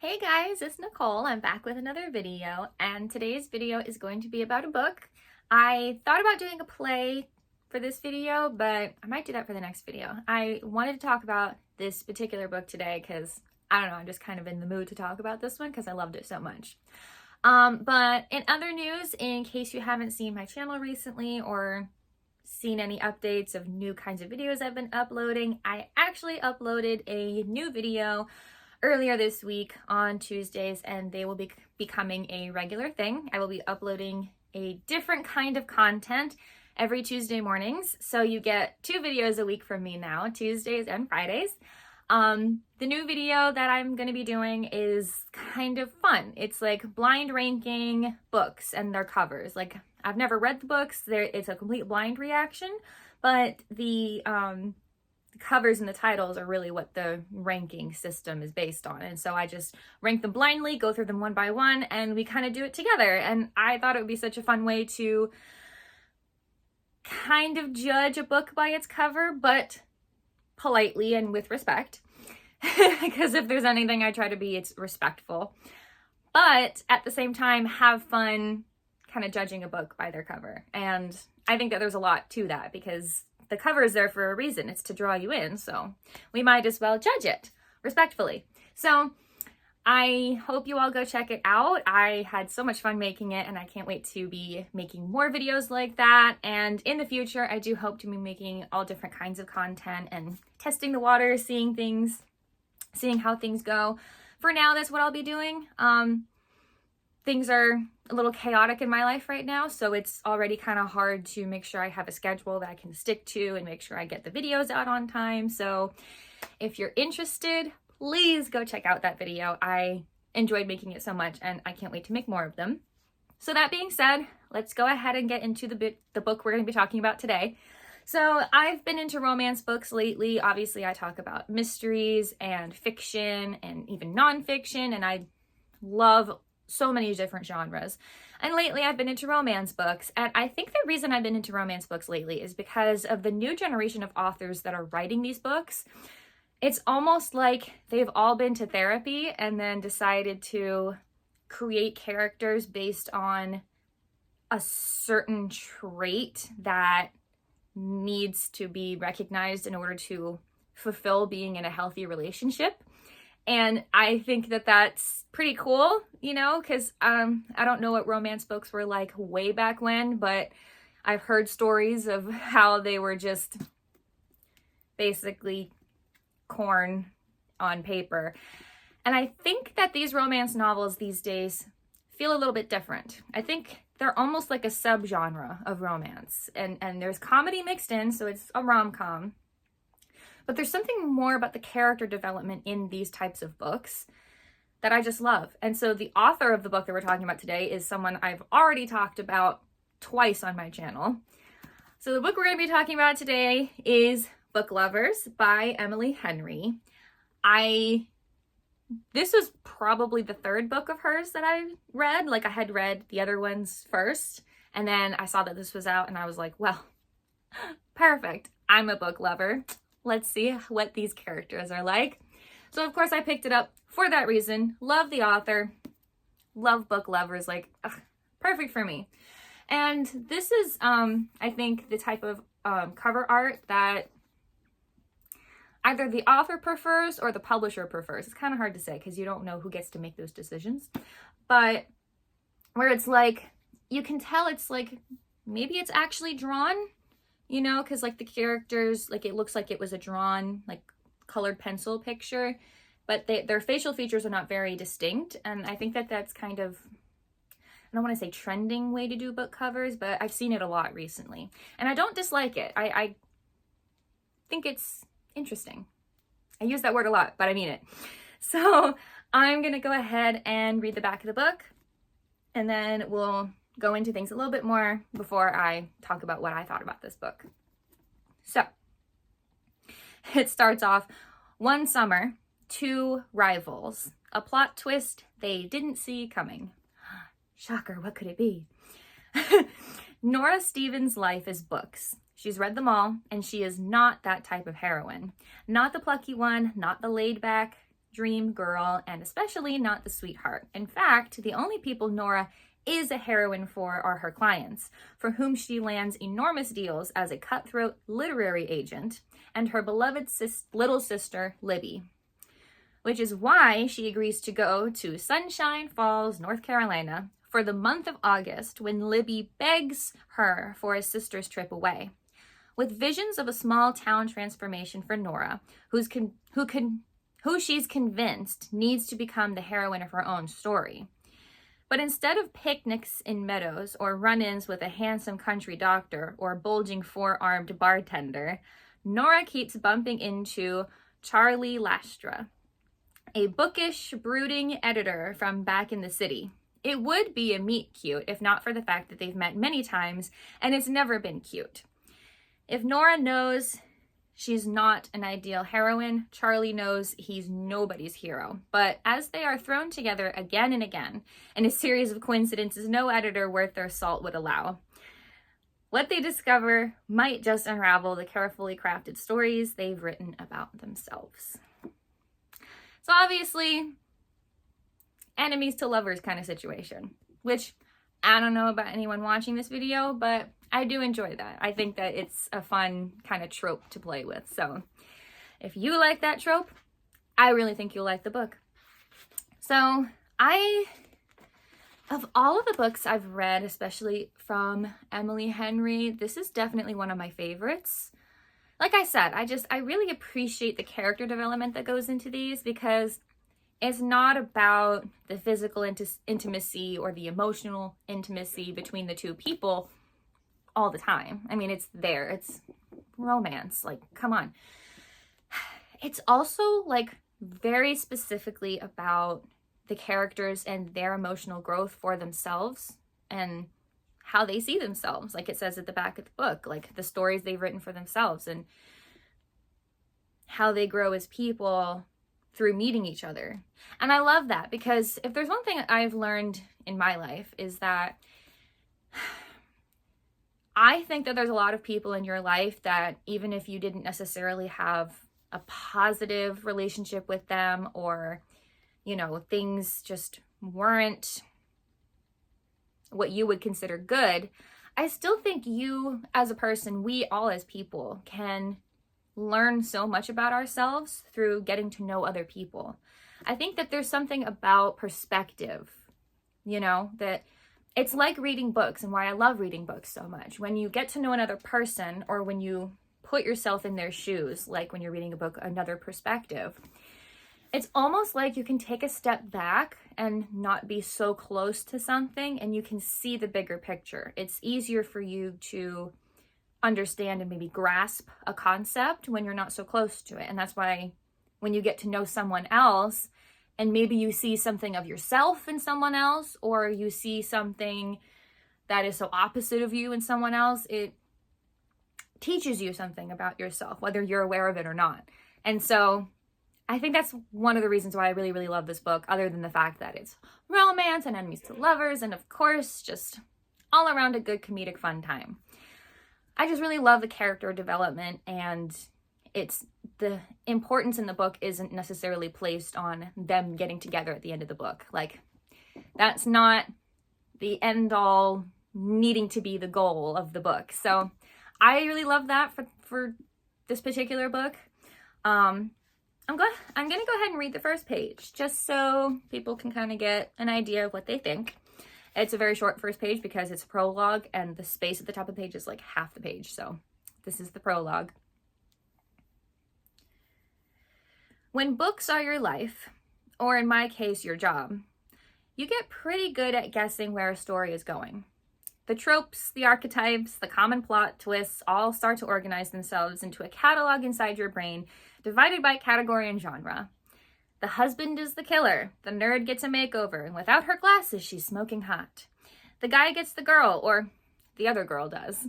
Hey guys, it's Nicole. I'm back with another video, and today's video is going to be about a book. I thought about doing a play for this video, but I might do that for the next video. I wanted to talk about this particular book today because, I don't know, I'm just kind of in the mood to talk about this one because I loved it so much. But in other news, in case you haven't seen my channel recently or seen any updates of new kinds of videos I've been uploading, I actually uploaded a new video earlier this week on Tuesdays, and they will be becoming a regular thing. I will be uploading a different kind of content every Tuesday mornings. So you get 2 videos a week from me now, Tuesdays and Fridays. The new video that I'm going to be doing is kind of fun. It's like blind ranking books and their covers. Like, I've never read the books. It's a complete blind reaction, but the covers and the titles are really what the ranking system is based on. And so I just rank them blindly, go through them one by one, and we kind of do it together. And I thought it would be such a fun way to kind of judge a book by its cover, but politely and with respect. Because if there's anything I try to be, it's respectful. But at the same time, have fun kind of judging a book by their cover. And I think that there's a lot to that because the cover is there for a reason. It's to draw you in, so we might as well judge it respectfully. So I hope you all go check it out. I had so much fun making it, and I can't wait to be making more videos like that. And in the future, I do hope to be making all different kinds of content and testing the water, seeing how things go. For now, that's what I'll be doing. Things are a little chaotic in my life right now, so it's already kind of hard to make sure I have a schedule that I can stick to and make sure I get the videos out on time. So if you're interested, please go check out that video. I enjoyed making it so much, and I can't wait to make more of them. So that being said, let's go ahead and get into the book we're going to be talking about today. So I've been into romance books lately. Obviously, I talk about mysteries and fiction and even nonfiction, and I love so many different genres. And lately I've been into romance books. And I think the reason I've been into romance books lately is because of the new generation of authors that are writing these books. It's almost like they've all been to therapy and then decided to create characters based on a certain trait that needs to be recognized in order to fulfill being in a healthy relationship. And I think that that's pretty cool, you know, because I don't know what romance books were like way back when, but I've heard stories of how they were just basically corn on paper. And I think that these romance novels these days feel a little bit different. I think they're almost like a subgenre of romance. And there's comedy mixed in, so it's a rom-com. But there's something more about the character development in these types of books that I just love. And so the author of the book that we're talking about today is someone I've already talked about twice on my channel. So the book we're going to be talking about today is Book Lovers by Emily Henry. This was probably the 3rd book of hers that I read. Like, I had read the other ones first, and then I saw that this was out, and I was like, well, perfect. I'm a book lover. Let's see what these characters are like. So of course I picked it up for that reason. Love the author. Love Book Lovers. Like, perfect for me. And this is, I think, the type of cover art that either the author prefers or the publisher prefers. It's kind of hard to say because you don't know who gets to make those decisions. But where it's like, you can tell it's like, maybe it's actually drawn, you know, because like the characters, like it looks like it was a drawn, like colored pencil picture, but their facial features are not very distinct. And I think that that's kind of, I don't want to say trending way to do book covers, but I've seen it a lot recently. And I don't dislike it. I think it's interesting. I use that word a lot, but I mean it. So I'm going to go ahead and read the back of the book, and then we'll go into things a little bit more before I talk about what I thought about this book. So it starts off, one summer, 2 rivals, a plot twist they didn't see coming. Shocker, what could it be? Nora Stevens' life is books. She's read them all, and she is not that type of heroine. Not the plucky one, not the laid back dream girl, and especially not the sweetheart. In fact, the only people Nora is a heroine for are her clients, for whom she lands enormous deals as a cutthroat literary agent, and her beloved little sister, Libby. Which is why she agrees to go to Sunshine Falls, North Carolina, for the month of August, when Libby begs her for a sister's trip away. With visions of a small town transformation for Nora, who she's convinced needs to become the heroine of her own story. But instead of picnics in meadows or run-ins with a handsome country doctor or bulging four-armed bartender, Nora keeps bumping into Charlie Lastra, a bookish, brooding editor from back in the city. It would be a meet cute if not for the fact that they've met many times and it's never been cute. If Nora knows she's not an ideal heroine, Charlie knows he's nobody's hero. But as they are thrown together again and again in a series of coincidences no editor worth their salt would allow, what they discover might just unravel the carefully crafted stories they've written about themselves. So obviously, enemies to lovers kind of situation, which I don't know about anyone watching this video, but I do enjoy that. I think that it's a fun kind of trope to play with. So if you like that trope, I really think you'll like the book. So of all of the books I've read, especially from Emily Henry, this is definitely one of my favorites. Like I said, I really appreciate the character development that goes into these, because it's not about the physical intimacy or the emotional intimacy between the two people all the time. I mean, it's there. It's romance. Like, come on. It's also like very specifically about the characters and their emotional growth for themselves and how they see themselves. Like it says at the back of the book, like the stories they've written for themselves and how they grow as people through meeting each other. And I love that, because if there's one thing I've learned in my life is that I think that there's a lot of people in your life that even if you didn't necessarily have a positive relationship with them, or, you know, things just weren't what you would consider good, I still think you as a person, we all as people, can learn so much about ourselves through getting to know other people. I think that there's something about perspective, you know, that it's like reading books, and why I love reading books so much. When you get to know another person, or when you put yourself in their shoes, like when you're reading a book, another perspective, it's almost like you can take a step back and not be so close to something, and you can see the bigger picture. It's easier for you to understand and maybe grasp a concept when you're not so close to it. And that's why when you get to know someone else, and maybe you see something of yourself in someone else, or you see something that is so opposite of you in someone else, it teaches you something about yourself, whether you're aware of it or not. And so I think that's one of the reasons why I really, really love this book, other than the fact that it's romance and enemies to lovers, and of course, just all around a good comedic fun time. I just really love the character development, and it's the importance in the book isn't necessarily placed on them getting together at the end of the book. Like, that's not the end all needing to be the goal of the book. So I really love that for this particular book. I'm gonna go ahead and read the first page just so people can kind of get an idea of what they think. It's a very short first page because it's a prologue, and the space at the top of the page is like half the page. So this is the prologue. When books are your life, or in my case, your job, you get pretty good at guessing where a story is going. The tropes, the archetypes, the common plot twists all start to organize themselves into a catalog inside your brain, divided by category and genre. The husband is the killer. The nerd gets a makeover, and without her glasses, she's smoking hot. The guy gets the girl, or the other girl does.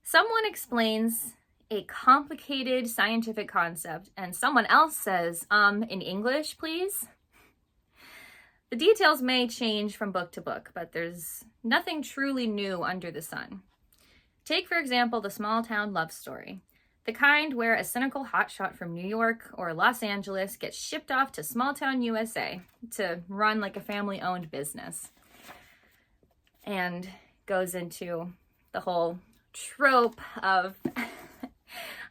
Someone explains a complicated scientific concept, and someone else says, in English, please? The details may change from book to book, but there's nothing truly new under the sun. Take, for example, the small town love story. The kind where a cynical hotshot from New York or Los Angeles gets shipped off to small town USA to run like a family-owned business. And goes into the whole trope of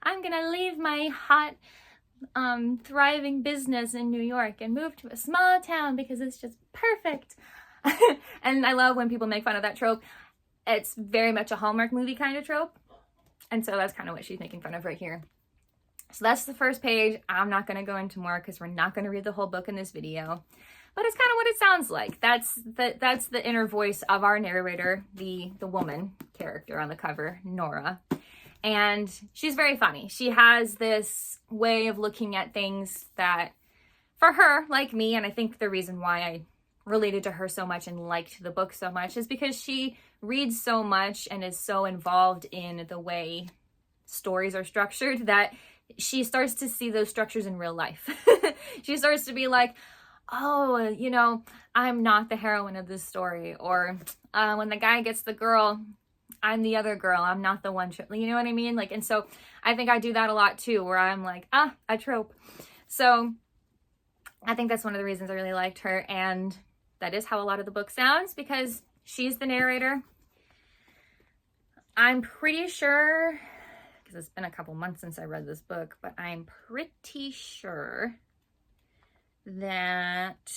I'm gonna leave my hot thriving business in New York and move to a small town because it's just perfect. And I love when people make fun of that trope. It's very much a Hallmark movie kind of trope, and so that's kind of what she's making fun of right here. So that's the first page. I'm not going to go into more because we're not going to read the whole book in this video, but it's kind of what it sounds like. That's the inner voice of our narrator, the woman character on the cover, Nora. And she's very funny. She has this way of looking at things that, for her, like me, and I think the reason why I related to her so much and liked the book so much is because she reads so much and is so involved in the way stories are structured that she starts to see those structures in real life. She starts to be like, oh, you know, I'm not the heroine of this story. Or when the guy gets the girl, I'm the other girl. I'm not the one. You know what I mean? Like, and so I think I do that a lot too, where I'm like, a trope. So I think that's one of the reasons I really liked her. And that is how a lot of the book sounds, because she's the narrator. I'm pretty sure, because it's been a couple months since I read this book, but I'm pretty sure that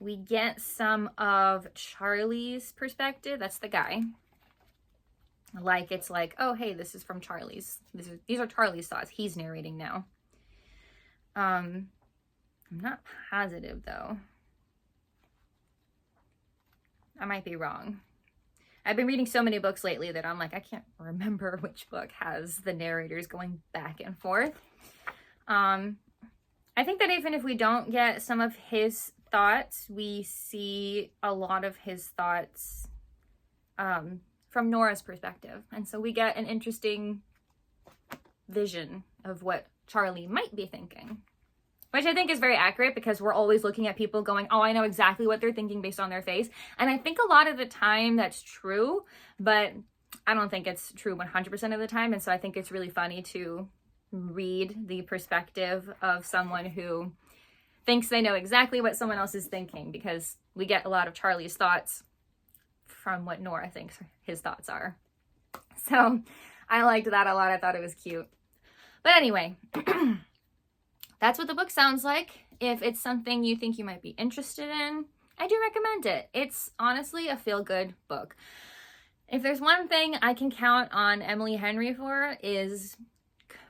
we get some of Charlie's perspective. That's the guy. Like, it's like, oh, hey, this is from Charlie's. These are Charlie's thoughts. He's narrating now. I'm not positive, though. I might be wrong. I've been reading so many books lately that I'm like, I can't remember which book has the narrators going back and forth. I think that even if we don't get some of his thoughts, we see a lot of his thoughts from Nora's perspective. And so we get an interesting vision of what Charlie might be thinking, which I think is very accurate, because we're always looking at people going, oh, I know exactly what they're thinking based on their face. And I think a lot of the time that's true, but I don't think it's true 100% of the time. And so I think it's really funny to read the perspective of someone who thinks they know exactly what someone else is thinking, because we get a lot of Charlie's thoughts from what Nora thinks his thoughts are. So I liked that a lot. I thought it was cute. But anyway, that's what the book sounds like. If it's something you think you might be interested in, I do recommend it. It's honestly a feel-good book. If there's one thing I can count on Emily Henry for, is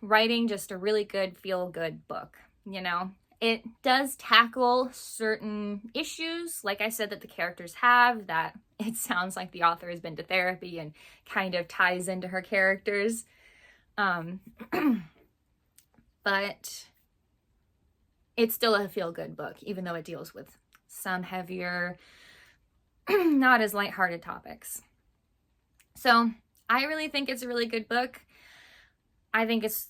writing just a really good feel-good book. You know, it does tackle certain issues, like I said, that the characters have, that it sounds like the author has been to therapy and kind of ties into her characters. But it's still a feel-good book, even though it deals with some heavier, not as lighthearted topics. So I really think it's a really good book. I think it's,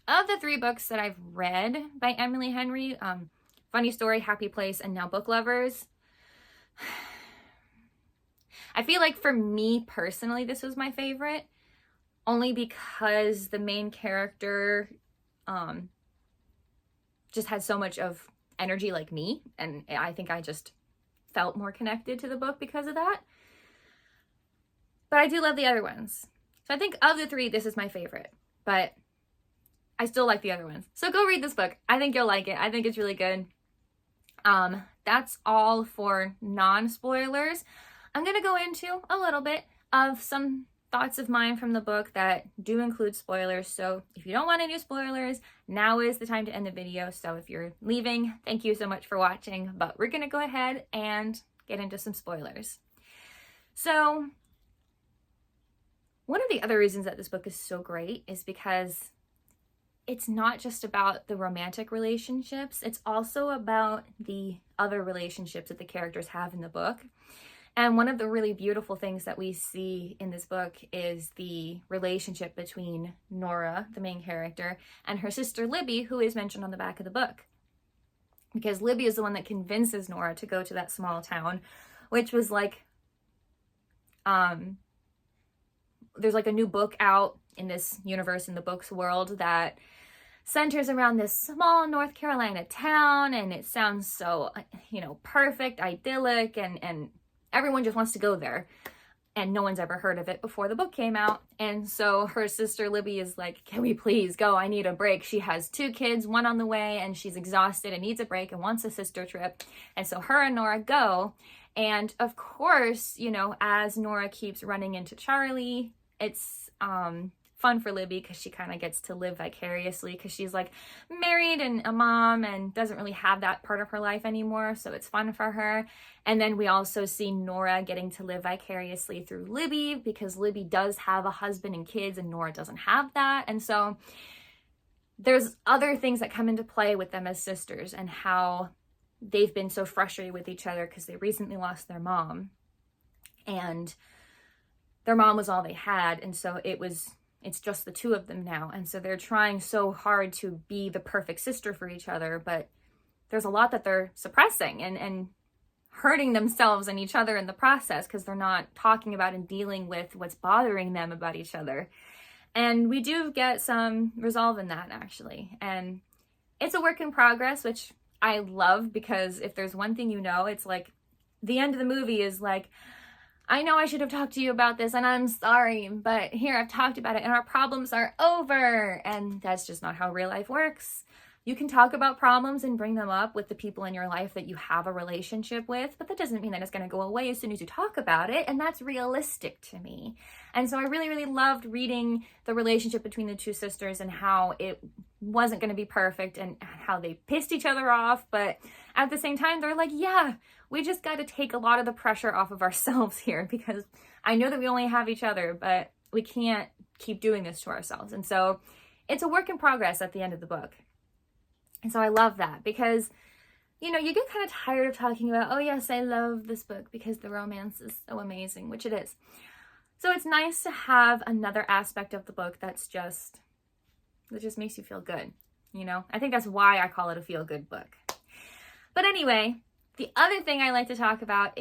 of the 3 books that I've read by Emily Henry, Funny Story, Happy Place, and now Book Lovers, I feel like for me personally, this was my favorite, only because the main character just had so much of energy like me, and I think I just felt more connected to the book because of that. But I do love the other ones. So I think of the 3, this is my favorite, but I still like the other ones. So go read this book. I think you'll like it. I think it's really good. That's all for non-spoilers. I'm going to go into a little bit of some thoughts of mine from the book that do include spoilers. So if you don't want any spoilers, now is the time to end the video. So if you're leaving, thank you so much for watching, but we're going to go ahead and get into some spoilers. So one of the other reasons that this book is so great is because it's not just about the romantic relationships, it's also about the other relationships that the characters have in the book. And one of the really beautiful things that we see in this book is the relationship between Nora, the main character, and her sister Libby, who is mentioned on the back of the book. Because Libby is the one that convinces Nora to go to that small town, which was like, there's like a new book out in this universe, in the books world, that centers around this small North Carolina town, and it sounds so, perfect, idyllic, and everyone just wants to go there. And no one's ever heard of it before the book came out. And so her sister Libby is like, can we please go? I need a break. She has 2 kids, 1 on the way, and she's exhausted and needs a break and wants a sister trip. And so her and Nora go. And of course, as Nora keeps running into Charlie, it's fun for Libby because she kind of gets to live vicariously, because she's like married and a mom and doesn't really have that part of her life anymore. So it's fun for her. And then we also see Nora getting to live vicariously through Libby, because Libby does have a husband and kids and Nora doesn't have that. And so there's other things that come into play with them as sisters, and how they've been so frustrated with each other because they recently lost their mom, and their mom was all they had. And so it's just the 2 of them now. And so they're trying so hard to be the perfect sister for each other, but there's a lot that they're suppressing and hurting themselves and each other in the process, because they're not talking about and dealing with what's bothering them about each other. And we do get some resolve in that, actually. And it's a work in progress, which I love, because if there's one thing it's like the end of the movie is like, I know I should have talked to you about this, and I'm sorry, but here, I've talked about it, and our problems are over. And that's just not how real life works. You can talk about problems and bring them up with the people in your life that you have a relationship with, but that doesn't mean that it's going to go away as soon as you talk about it, and that's realistic to me. And so I really, really loved reading the relationship between the 2 sisters, and how it wasn't going to be perfect, and how they pissed each other off, but at the same time, they're like, yeah, we just got to take a lot of the pressure off of ourselves here, because I know that we only have each other, but we can't keep doing this to ourselves. And so it's a work in progress at the end of the book. And so I love that, because, you get kind of tired of talking about, oh yes, I love this book because the romance is so amazing, which it is. So it's nice to have another aspect of the book that just makes you feel good. I think that's why I call it a feel-good book. But anyway, the other thing I like to talk about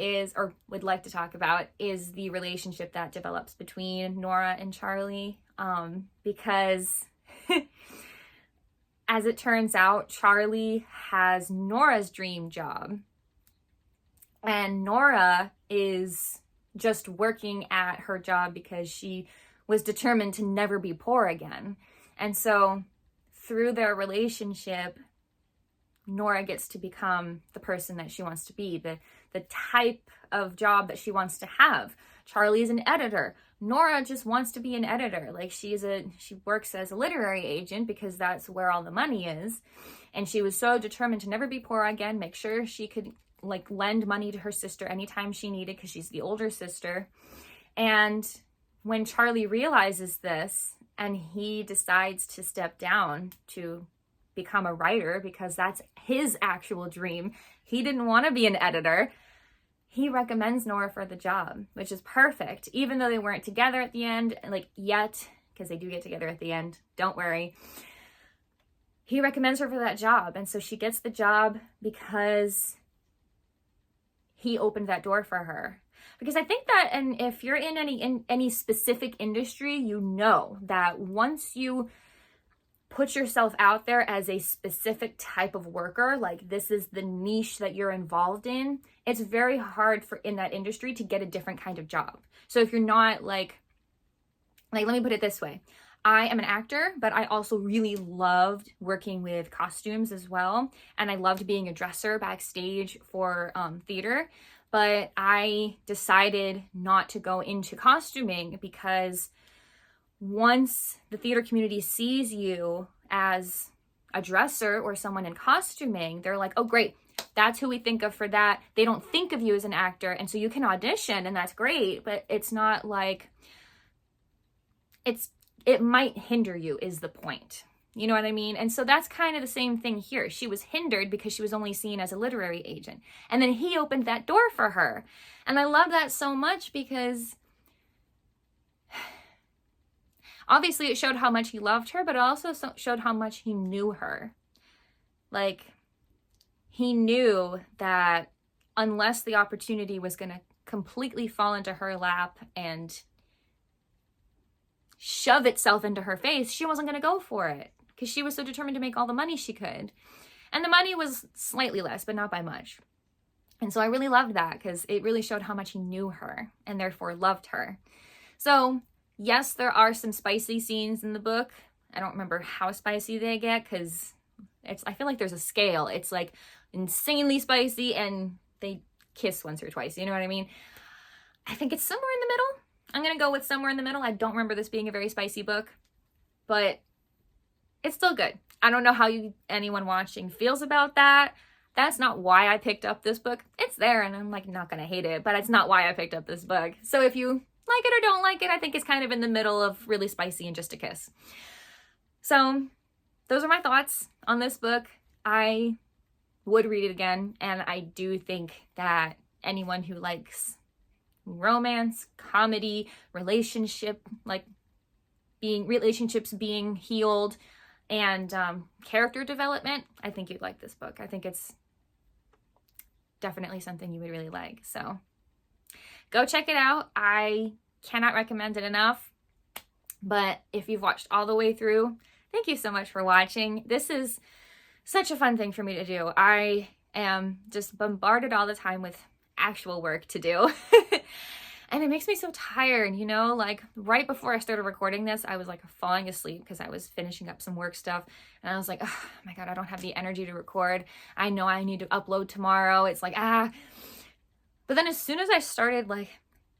would like to talk about, is the relationship that develops between Nora and Charlie, because as it turns out, Charlie has Nora's dream job, and Nora is just working at her job because she was determined to never be poor again. And so through their relationship, Nora gets to become the person that she wants to be, the type of job that she wants to have. Charlie is an editor. Nora just wants to be an editor. Like, she works as a literary agent because that's where all the money is. And she was so determined to never be poor again, make sure she could lend money to her sister anytime she needed, because she's the older sister. And when Charlie realizes this, and he decides to step down to become a writer, because that's his actual dream, he didn't want to be an editor, he recommends Nora for the job, which is perfect, even though they weren't together at the end, yet, because they do get together at the end, don't worry. He recommends her for that job, and so she gets the job because he opened that door for her. Because I think that, and if you're in any specific industry, that once you put yourself out there as a specific type of worker, like this is the niche that you're involved in, it's very hard in that industry to get a different kind of job. So if you're not let me put it this way. I am an actor, but I also really loved working with costumes as well. And I loved being a dresser backstage for theater. But I decided not to go into costuming, because once the theater community sees you as a dresser or someone in costuming, they're like, oh, great, that's who we think of for that. They don't think of you as an actor. And so you can audition, and that's great, but it's not like, it might hinder you is the point. You know what I mean? And so that's kind of the same thing here. She was hindered because she was only seen as a literary agent. And then he opened that door for her. And I love that so much, because obviously it showed how much he loved her, but it also showed how much he knew her. He knew that unless the opportunity was going to completely fall into her lap and shove itself into her face, she wasn't going to go for it because she was so determined to make all the money she could. And the money was slightly less, but not by much. And so I really loved that because it really showed how much he knew her and therefore loved her. So yes, there are some spicy scenes in the book. I don't remember how spicy they get because I feel like there's a scale. It's like insanely spicy and they kiss once or twice. You know what I mean? I think it's somewhere in the middle. I'm going to go with somewhere in the middle. I don't remember this being a very spicy book, but it's still good. I don't know how anyone watching feels about that. That's not why I picked up this book. It's there and I'm like not going to hate it, but it's not why I picked up this book. So if you like it or don't like it, I think it's kind of in the middle of really spicy and just a kiss. So those are my thoughts on this book. I would read it again, and I do think that anyone who likes romance, comedy, relationships being healed, and character development, I think you'd like this book. I think it's definitely something you would really like. So go check it out. I cannot recommend it enough. But if you've watched all the way through, thank you so much for watching. This is such a fun thing for me to do. I am just bombarded all the time with actual work to do. And it makes me so tired, you know, like right before I started recording this, I was like falling asleep because I was finishing up some work stuff. And I was like, oh my God, I don't have the energy to record. I know I need to upload tomorrow. It's like, But then as soon as I started like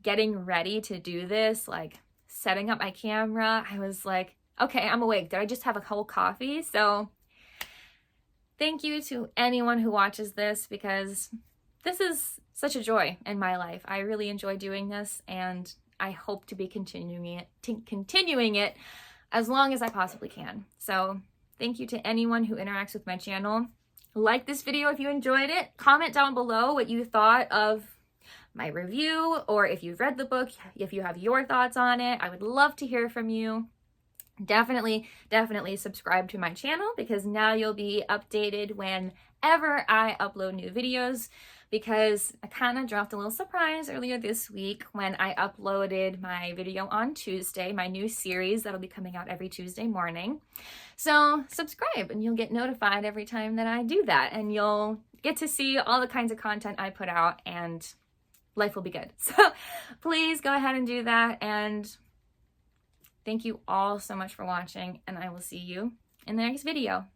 getting ready to do this, like setting up my camera, I was like, okay, I'm awake. Did I just have a cold coffee? So thank you to anyone who watches this because this is such a joy in my life. I really enjoy doing this and I hope to be continuing it as long as I possibly can. So thank you to anyone who interacts with my channel. Like this video if you enjoyed it. Comment down below what you thought of my review or if you've read the book, if you have your thoughts on it. I would love to hear from you. Definitely subscribe to my channel because now you'll be updated whenever I upload new videos, because I kind of dropped a little surprise earlier this week when I uploaded my video on Tuesday, my new series that'll be coming out every Tuesday morning. So subscribe and you'll get notified every time that I do that, and you'll get to see all the kinds of content I put out and life will be good. So please go ahead and do that, and thank you all so much for watching, and I will see you in the next video.